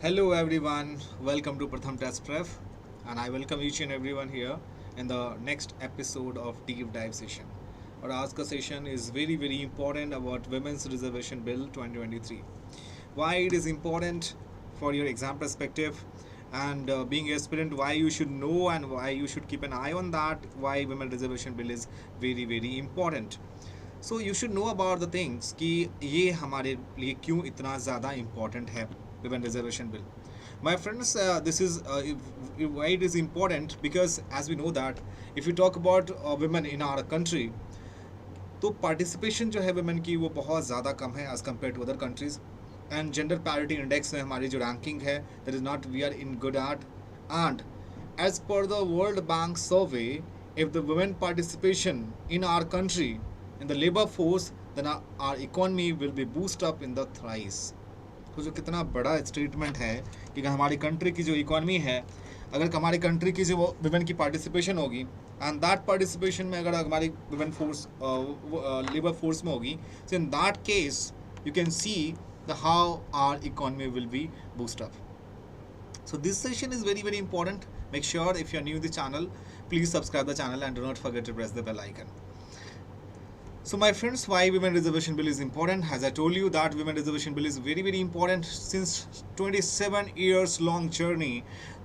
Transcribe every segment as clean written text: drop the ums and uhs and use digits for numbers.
Hello everyone, welcome to Pratham Test Pref, and I welcome each and everyone here in the next episode of Deep Dive session. Our आज का session is very important about Women's Reservation Bill 2023. Why it is important for your exam perspective, and being a aspirant, why you should know and why you should keep an eye on that. Why Women's Reservation Bill is very important. So you should know about the things कि ये हमारे लिए क्यों इतना ज़्यादा important है women reservation bill. My friends, this is why it is important because as we know that if you talk about women in our country, तो participation जो है women की वो बहुत ज़्यादा कम है as compared to other countries. And gender parity index में हमारी जो ranking है that is not we are in good at. And as per the World Bank survey, if the women participation in our country in the labor force, then our economy will be boosted up in the thrice. तो जो कितना बड़ा statement है कि हमारी country की जो economy है, अगर हमारी कंट्री की जो वुमेन की पार्टिसिपेशन होगी एंड दैट पार्टिसिपेशन में अगर हमारी वुमेन फोर्स लेबर फोर्स में होगी, so in that case you can see the how our economy will be boost up. So this session is very important. Make sure if you are new to the channel, please subscribe the channel and do not forget to press the bell icon. So my friends, why Women Reservation Bill is important? As I told you that Women Reservation Bill is very important. Since 27 years long journey,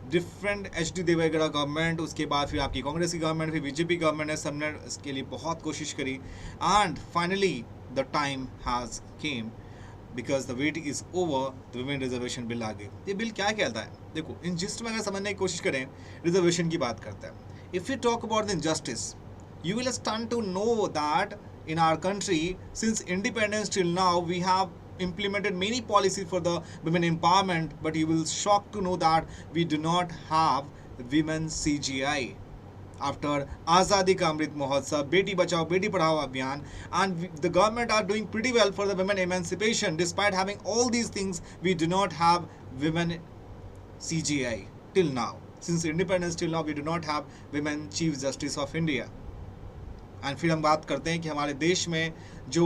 different HD Deve Gowda government, उसके बाद फिर आपकी कांग्रेस की government, फिर BJP government ने सबने इसके लिए बहुत कोशिश करी and finally the time has came because the wait is over. The women reservation bill आ गई. ये बिल क्या कहता है? देखो, इनजस्ट में अगर समझने की कोशिश करें, रिजर्वेशन की बात करता है. If you talk about the injustice, you will stand to know that in our country since independence till now we have implemented many policies for the women empowerment, but you will shocked to know that we do not have women CGI after Azadi Ka Amrit Mahotsav, Beti Bachao Beti Padhao Abhiyan, and the government are doing pretty well for the women emancipation. Despite having all these things, we do not have women CGI till now. Since independence till now we do not have women Chief Justice of India. And फिर हम बात करते हैं कि हमारे देश में जो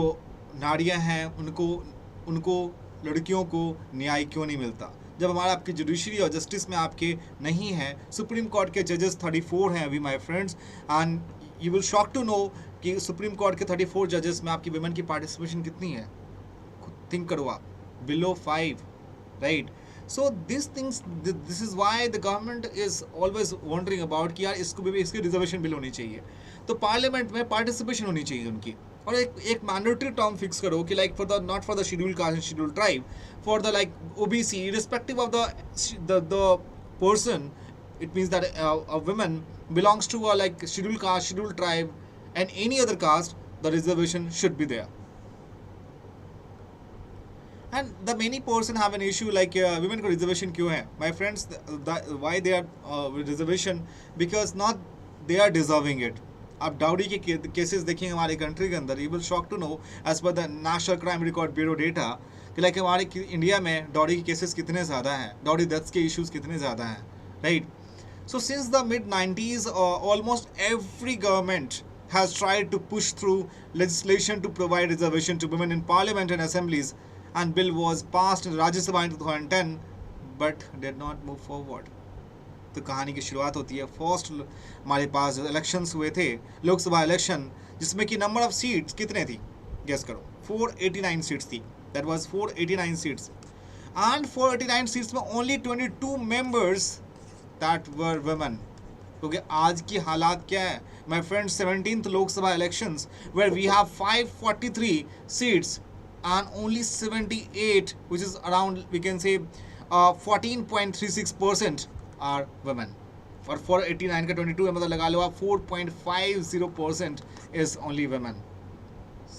नारियां हैं उनको लड़कियों को न्याय क्यों नहीं मिलता. जब हमारा आपकी जुडिशरी और जस्टिस में आपके नहीं है. सुप्रीम कोर्ट के जजेस 34 हैं अभी my friends, and you will shock to know कि सुप्रीम कोर्ट के 34 जजेस में आपकी वुमेन की पार्टिसिपेशन कितनी है. थिंक करो आप, below 5, right. So these things, this is why the government is always wondering about कि यार इसको भी इसकी रिजर्वेशन बिल होनी चाहिए. तो पार्लियामेंट में पार्टिसिपेशन होनी चाहिए उनकी, और एक मैंडेटरी टर्म फिक्स करो कि like for the not for the scheduled caste and scheduled tribe, for the like OBC irrespective of the person. It means that a woman belongs to a like scheduled caste, scheduled tribe and any other caste, the reservation should be there. And the many person have an issue like women को reservation क्यों है? My friends, why they are reservation? Because not they are deserving it. आप dowry के cases देखेंगे हमारे country के अंदर, you will shock to know as per the national crime record bureau data कि लाइक हमारे इंडिया में डाउरी के केसेस कितने ज़्यादा हैं, डाउरी डेथ्स के इश्यूज़ कितने ज़्यादा हैं, right. So since the mid-90s almost every government has tried to push through legislation to provide reservation to women in parliament and assemblies, and bill was passed in Rajya Sabha in 2010 but did not move forward. तो कहानी की शुरुआत होती है. First हमारे पास जो elections हुए थे, लोकसभा इलेक्शन, जिसमें कि नंबर ऑफ सीट्स कितने थी? गेस करो. 489 सीट्स थी. That was 489 seats, and 489 seats में only 22 members that were women. क्योंकि आज की हालात क्या है my friends? 17th Lok Sabha elections where we have 543 seats and only 78, which is around we can say 14.36% are women. और 489 का 22 है, मतलब लगा लो आप 4.50% is only women.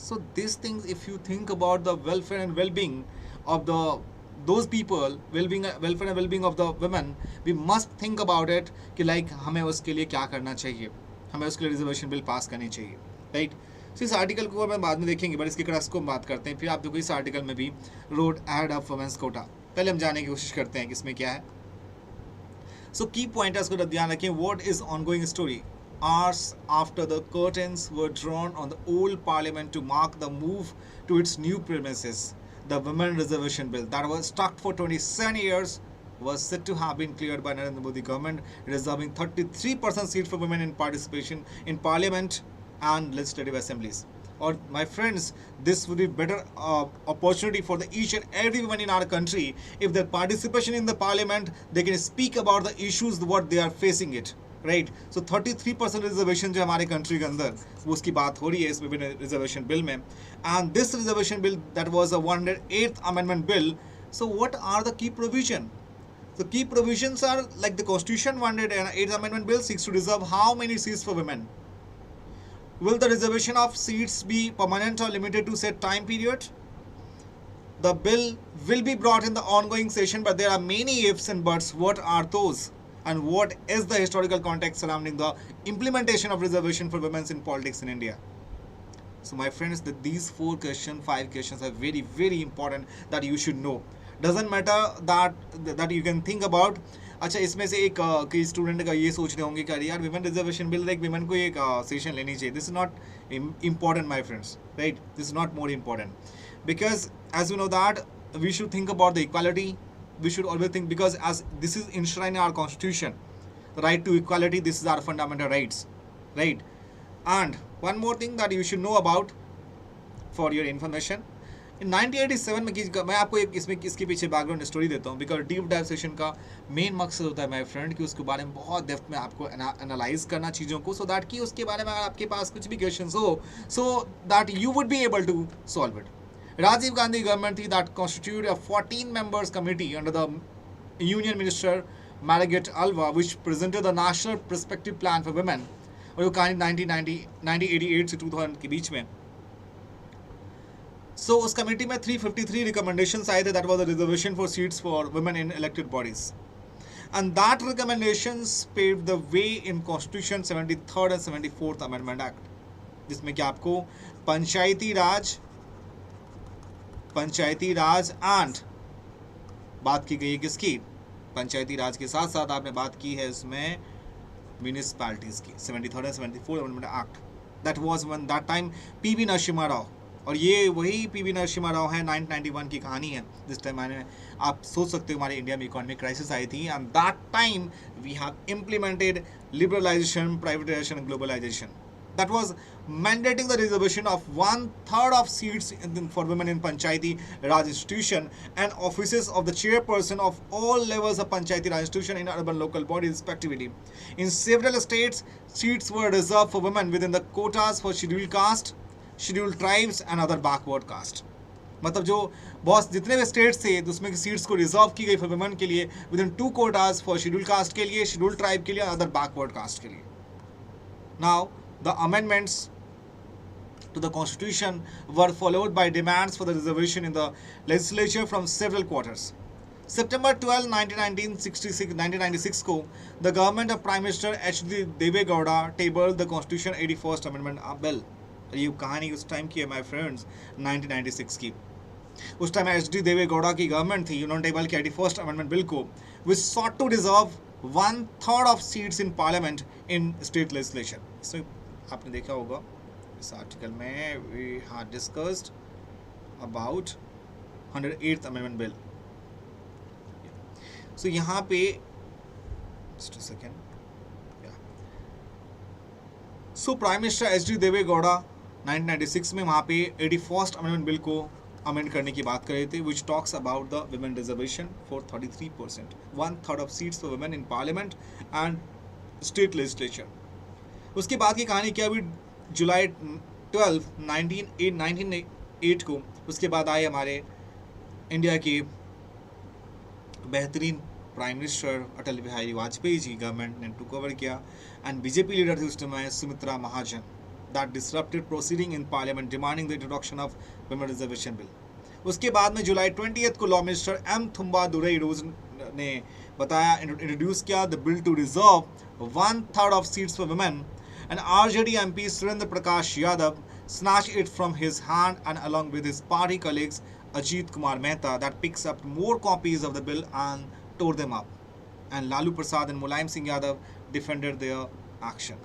So these things, if you think about the welfare and well-being of those people, welfare and well-being of the women, we must think about it कि like हमें उसके लिए क्या करना चाहिए, हमें उसके लिए रिजर्वेशन बिल पास करनी चाहिए, राइट. So इस आर्टिकल को मैं बाद में देखेंगे, बट इसके क्रक्स को हम बात करते हैं. फिर आप देखो इस आर्टिकल में भी road ahead of women's quota. पहले हम जानने की कोशिश करते हैं कि इसमें क्या है. सो की पॉइंटर्स को ध्यान रखें. What is ongoing story? Hours after the curtains were drawn on the old parliament to mark the move to its new premises, the women reservation bill that was stuck for 27 years was said to have been cleared by Narendra Modi government, reserving 33% seats for women in participation in parliament and legislative assemblies. Or my friends, this would be better opportunity for the each and every woman in our country. If their participation in the parliament, they can speak about the issues what they are facing it, right? So 33% reservation जो हमारे country के अंदर वो उसकी बात हो रही है इस विभिन्न रिजर्वेशन बिल में. And this reservation bill that was a 108th amendment bill. So what are the key provision? The key provisions are like the Constitution 108th amendment bill seeks to reserve how many seats for women? Will the reservation of seats be permanent or limited to set time period? The bill will be brought in the ongoing session, but there are many ifs and buts. What are those? And what is the historical context surrounding the implementation of reservation for women in politics in India? So my friends, that these 5 questions are very, very important that you should know. Doesn't matter that you can think about. अच्छा, इसमें से एक कई student का ये सोच रहे होंगे कि यार women reservation bill like women को एक सेशन लेनी चाहिए. This is not important my friends, right? This is not more important because as you know that we should think about the equality. We should always think, because as this is enshrined in our constitution, the right to equality, this is our fundamental rights, right? And one more thing that you should know about for your information, in 1987 में मैं आपको एक इसमें इसके पीछे background story देता हूँ, because deep dive session का मेन मकसद होता है माय फ्रेंड कि उसके बारे में बहुत डेप्थ में आपको एनालाइज करना चीज़ों को, सो दैट कि उसके बारे में अगर आपके पास कुछ भी क्वेश्चन हो, so that you would be able to solve it. Rajiv Gandhi government that constituted a 14 members committee under the Union Minister Margaret Alva, which presented the National Perspective Plan for Women, और वो कहानी 1988 से 2000 के बीच में. So उस committee में 353 recommendations आए थे. That was a reservation for seats for women in elected bodies, and that recommendations paved the way in Constitution 73rd and 74th Amendment Act, जिसमें कि आपको पंचायती राज एंड बात की गई है किसकी? पंचायती राज के साथ साथ आपने बात की है इसमें म्यूनिसिपैलिटीज की. 73rd and 74th amendment act, that was one that time PV Narasimha Rao, और ये वही पीवी नरसिम्हा राव है. 1991 की कहानी है. जिस टाइम मैंने आप सोच सकते हो हमारे इंडिया में इकोनॉमिक क्राइसिस आई थी, and that time we have implemented liberalisation, privatisation, globalisation. That was mandating the reservation of 1/3 of seats for women in Panchayati Raj institution and offices of the chairperson of all levels of Panchayati Raj institution in urban local bodies respectively. In several states, seats were reserved for women within the quotas for scheduled caste, scheduled tribes and other backward caste. मतलब जो बहुत जितने भी states थे उसमें seats को reserve की गई फॉर वुमेन के लिए with in 2 quotas for schedule caste के लिए, शेड्यूल ट्राइब के लिए, अदर बैकवर्ड कास्ट के लिए. Now the amendments to the constitution were followed by demands for the reservation in the legislature from several quarters. September 12, 1996 को the government of Prime Minister H.D. Deve Gowda tabled the Constitution 81st Amendment Bill. ये कहानी उस time की है my friends, 1996 की. उस time H.D. देवे गौड़ा की गवर्नमेंट थी. उन्होंने टेबल किया 81st अमेंडमेंट बिल को, which sought to reserve 1/3 of seats in parliament in state legislation. So आपने देखा होगा इस आर्टिकल में we had discussed about 108th amendment bill. So यहाँ पे just a second. So prime minister H D. Deve Gowda 1996 में वहाँ पे 81st अमेंडमेंट बिल को अमेंड करने की बात कर रहे थे, which talks about the women reservation for 33%, 1/3 of seats for women in parliament and state legislature. उसके बाद की कहानी क्या हुई? जुलाई 12, 1908 को उसके बाद आए हमारे इंडिया के बेहतरीन prime minister Atal Bihari Vajpayee ji. Government ने टुक ओवर किया एंड बीजेपी लीडर थी उस समय Sumitra Mahajan. That disrupted proceeding in parliament demanding the introduction of women reservation bill. उसके बाद में जुलाई 20 को law minister M Thambi Durai ने बताया, इंट्रोड्यूस किया the bill to reserve 1/3 of seats for women. And RJD MP Surendra Prakash Yadav snatched it from his hand, and along with his party colleagues Ajit Kumar Mehta, that picks up more copies of the bill and tore them up. And Lalu Prasad and Mulayam Singh Yadav defended their action.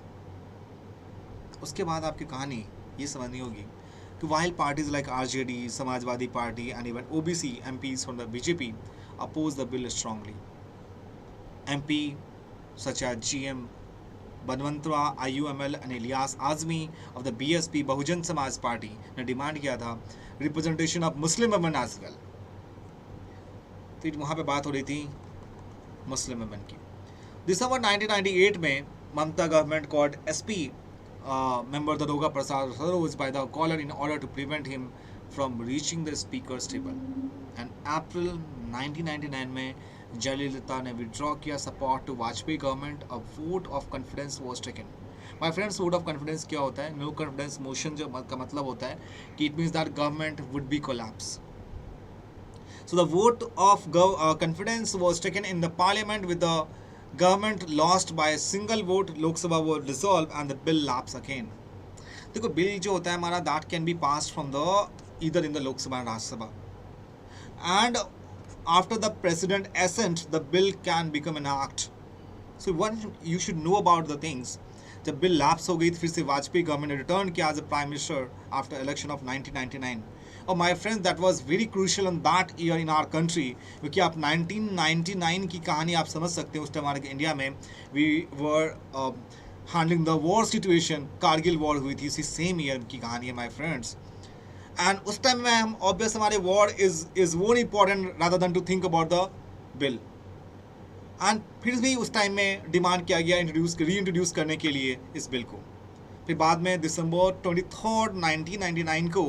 उसके बाद आपकी कहानी ये समझनी होगी कि while parties like RJD, Samajwadi Party and even OBC MPs from the BJP opposed the bill strongly. MP such as GM Banwantara, IUML and Ilyas Azmi of the BSP Bahujan Samaj Party ने demand किया था representation of Muslim women as well. तो वहाँ पे बात हो रही थी मुस्लिम वुमेन की। दिसंबर 1998 में Mamata government called SP member Daroga Prasad Saroj by the caller in order to prevent him from reaching the speaker's table. And April 1999 में जयललिता ने विड्रॉ किया support to Vajpayee government. A vote of confidence was taken. My friends, vote of confidence क्या होता है? No confidence motion जो का मतलब होता है कि it means that government would be collapse. So the vote of confidence was taken in the parliament with the government lost by a single vote. Lok Sabha वो dissolve and the bill lapse again. देखो, bill जो होता है हमारा that can be passed from the either in the Lok Sabha and Rajya Sabha, and after the president assent the bill can become an act. So one you should know about the things. जब bill lapse हो गई तो फिर से Vajpayee government ने return किया as a prime minister after election of 1999। और my friends, that was very crucial in that year in our country, क्योंकि आप 1999 की कहानी आप समझ सकते हैं। उस टाइम हमारे इंडिया में we were handling the war situation. Kargil war हुई थी, इसी सेम ईयर की कहानी है माय फ्रेंड्स। एंड उस टाइम में हम ऑब्वियस हमारे war is more important rather than to think about the bill. And फिर भी उस टाइम में डिमांड किया गया री इंट्रोड्यूस करने के लिए इस बिल को। फिर बाद में दिसंबर 23, 1999 को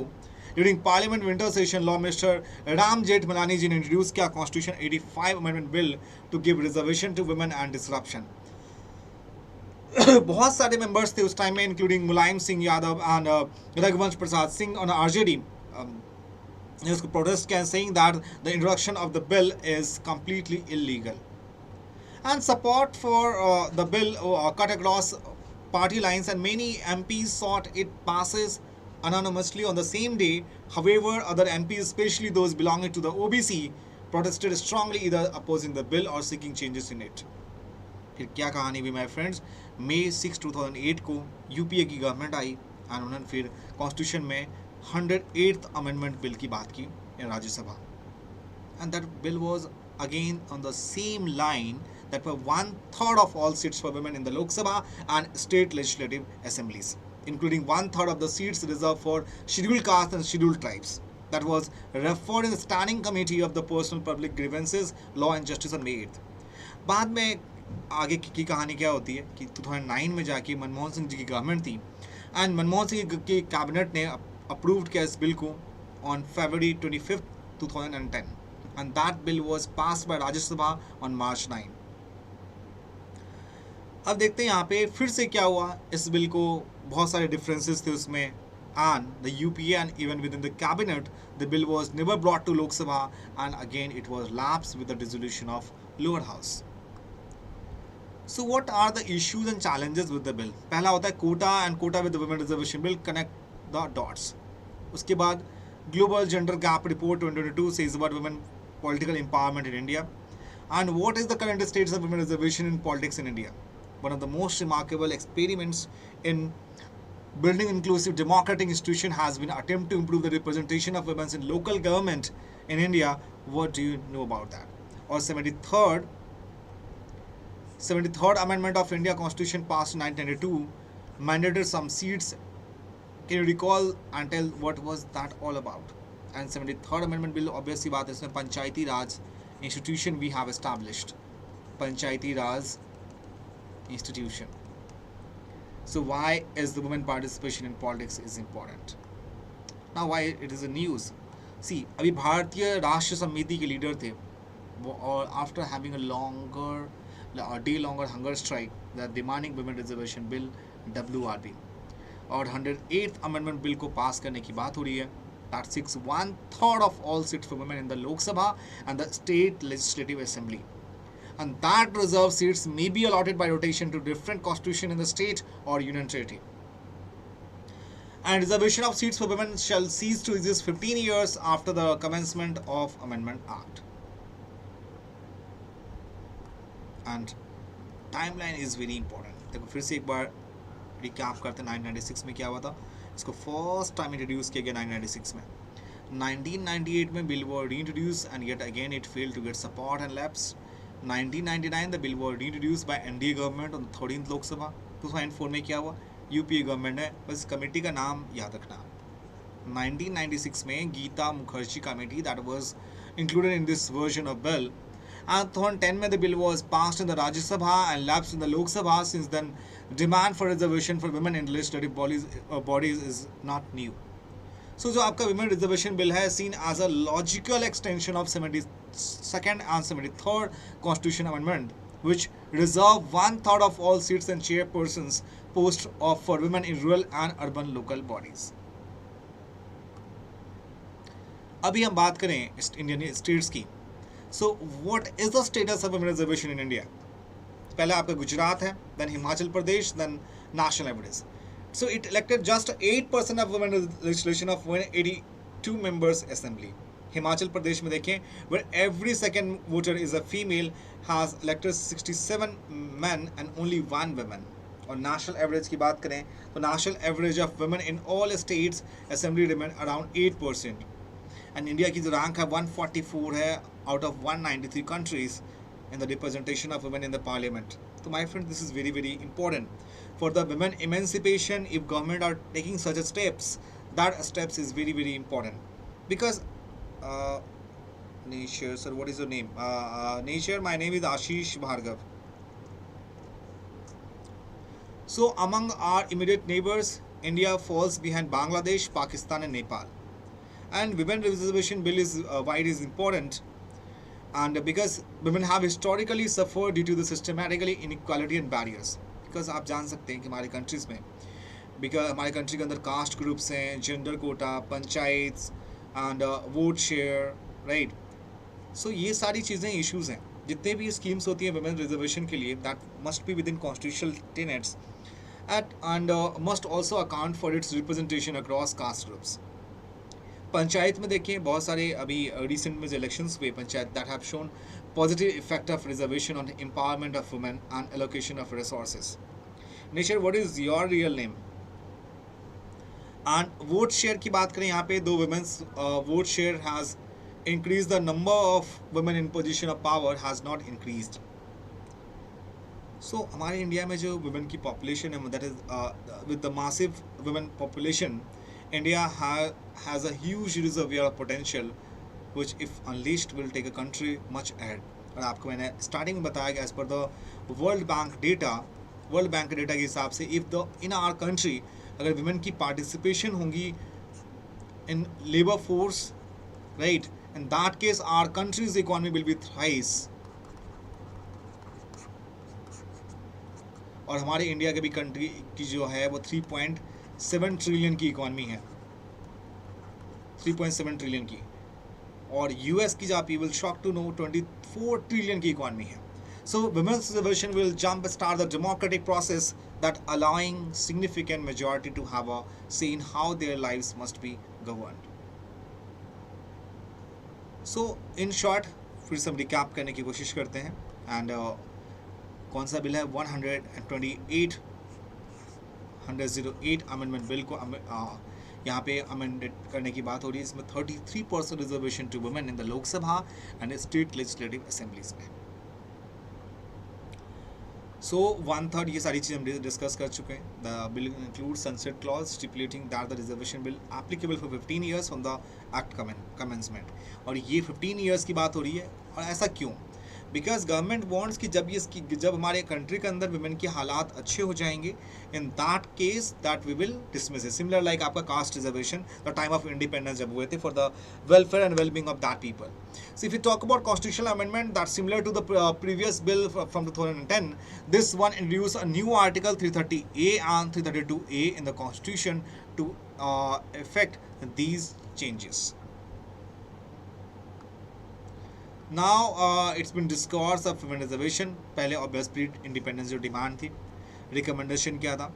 during parliament winter session law minister Ram Jethmalani ji ने इंट्रोड्यूस किया constitution 85 amendment bill to give reservation to women and disruption. बहुत सारे मेंबर्स थे उस टाइम में, including Mulayam Singh Yadav and Raghuvansh Prasad Singh on RJD उसको protest can saying that the introduction of the bill is completely illegal. And support for the bill cut across party lines and many MPs sought it passes anonymously on the same day. However, other MPs, especially those belonging to the OBC, protested strongly, either opposing the bill or seeking changes in it. फिर क्या कहानी भी my friends, May 6, 2008 को UPA की government आई और उन्होंने फिर constitution में 108th अमेंडमेंट बिल की बात की in Rajya Sabha. And that bill was again on the same line that were 1/3 of all seats for women in the Lok Sabha and state legislative assemblies, including 1/3 of the seats reserved for scheduled castes and scheduled tribes. That was referred in the standing committee of the personal public grievances, law and justice on May 8th. बाद में आगे की कहानी क्या होती है कि 2009 में जाके मनमोहन सिंह जी की गवर्नमेंट थी एंड मनमोहन सिंह की कैबिनेट ने अप्रूव्ड किया इस बिल को on February 25, 2010 and that bill was passed by Rajya Sabha on March 9. अब देखते हैं यहाँ पे फिर से क्या हुआ इस बिल को। बहुत सारे डिफरेंसेस थे उसमें and the UPA and even with in the cabinet the bill was never brought to Lok Sabha and again it was lapse with the dissolution of lower house. So what are the issues and challenges with the bill? पहला होता है quota and quota with the women reservation bill connect the dots. उसके बाद global gender gap report 2022 says about women political empowerment in India and what is the current status of women reservation in politics in India. One of the most remarkable experiments in building inclusive democratic institution has been attempt to improve the representation of women in local government in India. What do you know about that? Or 73rd Amendment of India Constitution passed in 1992 mandated some seats. Can you recall and tell what was that all about? And 73rd Amendment bill obviously बात है इसमें पंचायती राज institution we have established. Panchayati Raj institution. So why is the women participation in politics is important? Now why it is a news? See, अभी भारतीय राष्ट्र समिति के leader थे वो और after having a day longer hunger strike they are demanding women reservation bill WRB और 108th amendment bill को पास करने की बात हो रही है that seeks 1/3 of all seats for women in the Lok Sabha and the state legislative assembly. And that reserved seats may be allotted by rotation to different constitution in the state or union territory. And reservation of seats for women shall cease to exist 15 years after the commencement of Amendment Act. And timeline is very important. देखो फिर से एक बार recap करते हैं 1996 में क्या हुआ था। इसको फर्स्ट टाइम इंट्रोड्यूस किया गया 1996 में। 1998 में bill was reintroduced and yet again it failed to get support and lapsed. 1999 the bill was introduced by NDA government on the 13th Lok Sabha. 2004 में क्या हुआ? यूपीए गवर्नमेंट है, बस कमेटी का नाम याद रखना. 1996 में Geeta Mukherjee committee that was included in this version of bill. And 2010 में the bill was passed in the Rajya Sabha and lapsed in the Lok Sabha. Since then, demand for reservation for women in legislative bodies is not new. So जो आपका women reservation bill है seen as a logical extension of 72nd and 73rd Constitution Amendment, which reserve 1/3 of all seats and chairpersons posts for women in rural and urban local bodies. अभी हम बात करें Indian states की. So what is the status of women reservation in India? पहले आपका गुजरात है, then Himachal Pradesh, then national average. So it elected just 8% of women legislation of 182 members assembly. Himachal Pradesh में देखें, where every second voter is a female, has elected 67 men and only 1 woman. और national average की बात करें तो national average of women in all states assembly remain around 8%. And India की जो rank है 144 है out of 193 countries in the representation of women in the parliament. तो my friend, this is very very important for the women emancipation. If government are taking such steps, that steps is very very important because nature, sir what is your name? Nature, my name is Ashish Bhargav. So among our immediate neighbors, India falls behind Bangladesh, Pakistan and Nepal. And women reservation bill is why it is important, and because women have historically suffered due to the systematically inequality and barriers. Because आप जान सकते हैं कि हमारे countries में, because हमारे country के अंदर कास्ट ग्रुप्स हैं, gender quota, panchayat and vote share, right. So ये सारी चीज़ें इश्यूज़ हैं. जितने भी स्कीम्स होती हैं वुमेन रिजर्वेशन के लिए, that must be with in constitutional tenets and must also account for its representation across caste groups. Panchayat में देखें, बहुत सारे अभी रिसेंट में जो इलेक्शंस हुए panchayat, that have shown positive effect of reservation on the empowerment of women and allocation of resources. Nishar, what is your real name? And vote share की बात करें, यहाँ पे दो women's vote share has increased. The number of women in position of power has not increased. So हमारे India में जो women की पॉपुलेशन है, that is with the massive women population, India has a huge reservoir of potential which if unleashed will take a country much ahead. और आपको मैंने starting में बताया कि as per the world bank के data के हिसाब से, if the in our country अगर वुमेन की पार्टिसिपेशन होंगी in labour force, right, in that case our countries economy will B thrice. और हमारे इंडिया के भी कंट्री की जो है वो 3.7 ट्रिलियन की इकॉनमी है, 3.7 ट्रिलियन की. और यूएस की जो आप will shock to know 24 trillion की इकॉनमी है. So women's reservation will jump start the democratic process that allowing significant majority to have a say in how their lives must be governed. So in short फिर से हम recap करने की कोशिश करते हैं. एंड कौन सा बिल है? 108 अमेंडमेंट बिल को यहाँ पे अमेंडेड करने की बात हो रही है. इसमें 33% reservation to women in the Lok Sabha and state legislative assemblies में. सो 1/3 ये सारी चीज़ हम डिस्कस कर चुके हैं. The bill include sunset clause stipulating that the reservation bill applicable for 15 years from the act commencement. और ये 15 ईयर्स की बात हो रही है. और ऐसा क्यों? बिकॉज गवर्नमेंट वांट्स कि जब हमारे कंट्री के अंदर वुमेन के हालात अच्छे हो जाएंगे, in that case that we will dismiss it. Similar like आपका caste reservation the time of independence जब हुए थे for the welfare and wellbeing of that people. So if you talk about constitutional amendment that similar to the previous bill from 2010, this one introduce a new article 330A and 332A in the constitution to effect these changes. Now it's been discourse of women reservation. पहले obvious pre independence जो demand थी, recommendation क्या था,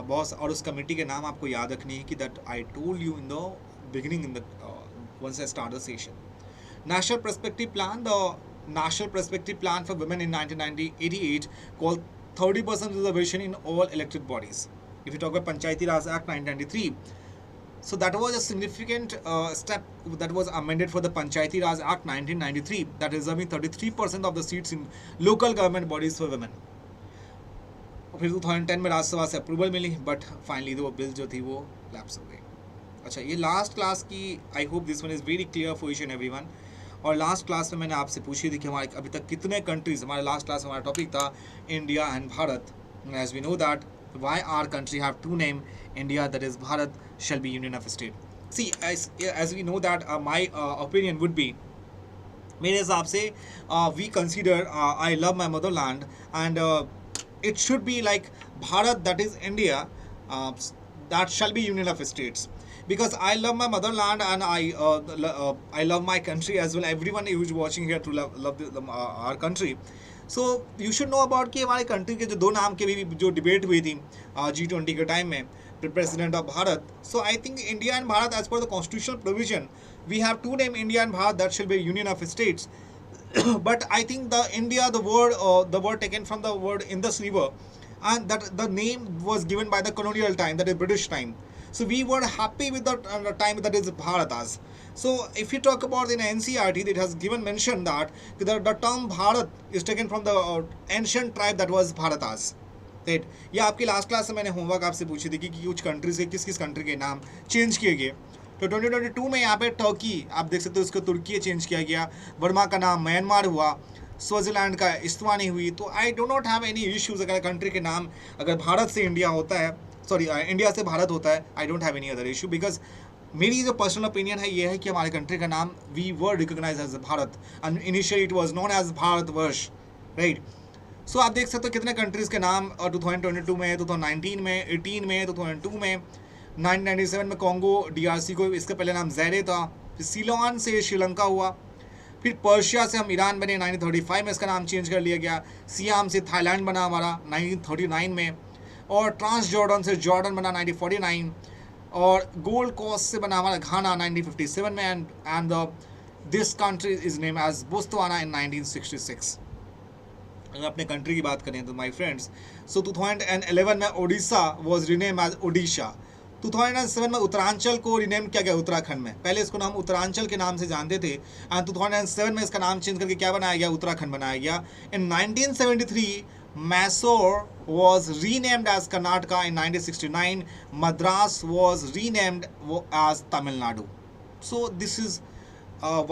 boss, और उस committee के नाम आपको याद रखनी है कि that I told you in the beginning in the once I start the session. National Perspective Plan. The National Perspective Plan for Women in 1988 called 30% reservation in all elected bodies. If you talk about Panchayati Raj Act 1993, So that was a significant step that was amended for the Panchayati Raj Act 1993, that reserving 33% of the seats in local government bodies for women. और फिर 2010 में राज्यसभा से approval milli, but finally वो bill जो थी वो lapse हो गई. अच्छा, ये लास्ट क्लास की, I hope this one is very clear for each and everyone. और लास्ट क्लास में मैंने आपसे पूछी थी कि हमारे अभी तक कितने कंट्रीज, हमारे लास्ट क्लास में हमारा टॉपिक था India and Bharat. As we know that why our country have two name, India, that is Bharat, shall be union of state. See, as we know that my opinion would be, मेरे हिसाब से we consider I love my motherland and it should be like Bharat, that is India, that shall be union of states, because I love my motherland and I love my country as well. Everyone who is watching here to love our country. So you should know about कि हमारे country के जो दो नाम के भी जो debate हुई थी G20 के टाइम में, president of Bharat. So I think India and Bharat, as per the constitutional provision, we have to name India and Bharat, that shall be union of states. But I think the India, the word taken from the word Indus River, and that the name was given by the colonial time, that is British time. So we were happy with the time that is Bharatas. So if you talk about in NCERT, it has given mention that the term Bharat is taken from the ancient tribe that was Bharatas. Right, ये आपकी last class में मैंने homework आपसे पूछी थी कि कुछ countries के किस किस कंट्री के नाम चेंज किए गए. तो 2022 में यहाँ पे टर्की आप देख सकते हो, उसको तुर्की चेंज किया गया, बर्मा का नाम म्यांमार हुआ, स्विट्जरलैंड का इस्वानी हुई. तो I do not have any issues अगर कंट्री के नाम अगर भारत से इंडिया होता है, सॉरी इंडिया से भारत होता है, I don't have any other issue. Because मेरी जो पर्सनल ओपिनियन है ये है कि हमारे कंट्री का नाम we were recognise as Bharat and initially it was known as Bharatvarsh. Right, so आप देख सकते हो कितने कंट्रीज़ के नाम 2022 में, 2019 में, 18 में, 2002 में, 1997 में कॉन्गो DRC को इसका पहले नाम ज़ैरे था, फिर सीलोन से श्रीलंका हुआ, फिर पर्शिया से हम ईरान बने 1935 में, इसका नाम चेंज कर लिया गया. सियाम से थाईलैंड बना हमारा 1939 में, और ट्रांस जॉर्डन से जॉर्डन बना 1949, और गोल्ड कोस्ट से बना हमारा घाना 1957 में, and this country is name as Botswana in 1966. अगर अपने कंट्री की बात करें तो माय फ्रेंड्स, सो 2011 में Odisha was rename as Odisha. 2007 में उत्तरांचल को रीनेम किया गया उत्तराखंड में. पहले इसको हम उत्तरांचल के नाम से जानते थे, एंड 2007 में इसका नाम चेंज करके क्या बनाया गया, उत्तराखंड बनाया गया. इन 1973 Mysore was renamed as Karnataka. In 1969, Madras was renamed as Tamil Nadu. So this is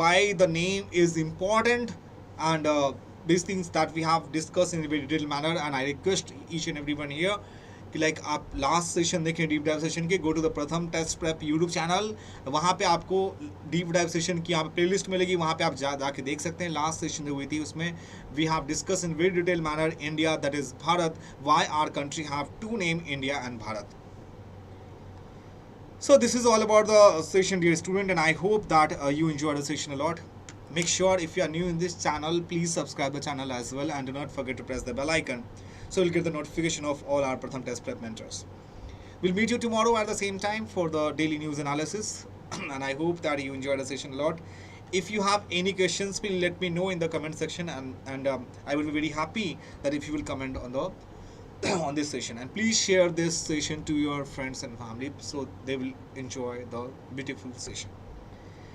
why the name is important, and these things that we have discussed in a very detailed manner. And I request each and everyone here कि like आप last session देखें deep dive session के, go to the प्रथम test prep YouTube channel, वहाँ पे आपको deep dive session की यहाँ पे प्लेलिस्ट मिलेगी, वहाँ पे आप जाके देख सकते हैं. लास्ट सेशन जो हुई थी उसमें we have discuss in very detail manner India, that is Bharat, why our country have to name India and Bharat. So this is all about the session, dear student, and I hope that you enjoyed the session a lot. Make sure if you are new in this channel, please subscribe the channel as well, and do not forget to press the bell icon so you'll get the notification of all our Pratham Test Prep mentors. We'll meet you tomorrow at the same time for the daily news analysis, and I hope that you enjoyed the session a lot. If you have any questions, please let me know in the comment section, and I will be very happy that if you will comment on the on this session, and please share this session to your friends and family so they will enjoy the beautiful session.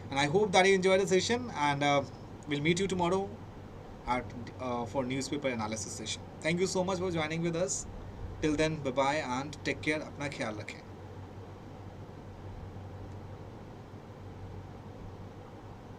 And I hope that you enjoy the session, and we'll meet you tomorrow at for newspaper analysis session. Thank you so much for joining with us. Till then, bye bye and take care. अपना ख्याल रखें.